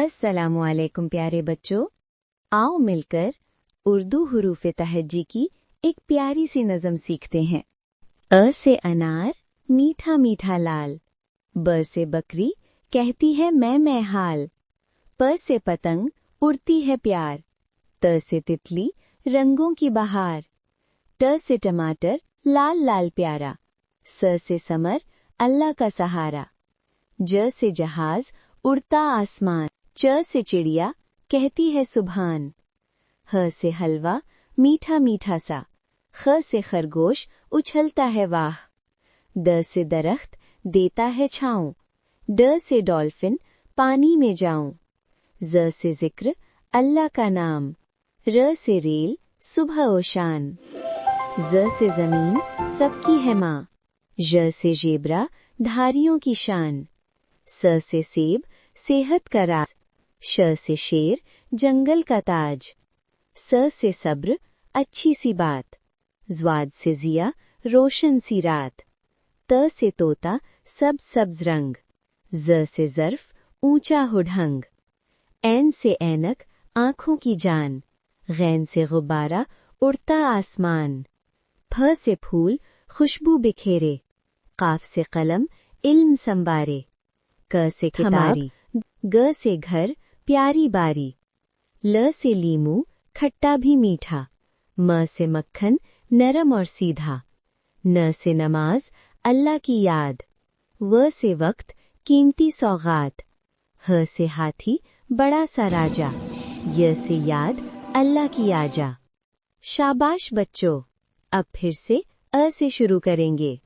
अस्सलामुअलैकुम प्यारे बच्चों, आओ मिलकर उर्दू हुरूफ़े तहज्जी की एक प्यारी सी नज़म सीखते हैं। अ से अनार मीठा मीठा लाल, ब से बकरी कहती है मैं हाल, प से पतंग उड़ती है प्यार, त से तितली रंगों की बहार, ट से टमाटर लाल लाल प्यारा, स से समर अल्लाह का सहारा, ज से जहाज उड़ता आसमान, च से चिड़िया कहती है सुभान, ह से हलवा मीठा मीठा सा, ख से खरगोश उछलता है वाह, द से दरख्त देता है छाँव, ड से डॉल्फिन पानी में जाऊं, ज से जिक्र अल्लाह का नाम, र से रेल सुबह ओ शाम, ज से जमीन सबकी है माँ, ž से ज़ेबरा धारियों की शान, स से सेब सेहत का राज, श से शेर जंगल का ताज, स से सब्र अच्छी सी बात, ज़्वाद से ज़िया रोशन सी रात, त से तोता सब्ज़ रंग, ज़ से ज़र्फ़ ऊंचा हो ढंग, ऐन से ऐनक आँखों की जान, गैन से गुब्बारा उड़ता आसमान, फ से फूल खुशबू बिखेरे, काफ से कलम इल्म संबारे, क से कितारी, ग से घर प्यारी बारी, ल से लीमू खट्टा भी मीठा, म से मक्खन नरम और सीधा, न से नमाज अल्लाह की याद, व से वक्त कीमती सौगात, ह से हाथी बड़ा सा राजा, य से याद अल्लाह की आजा। शाबाश बच्चों, अब फिर से अ से शुरू करेंगे।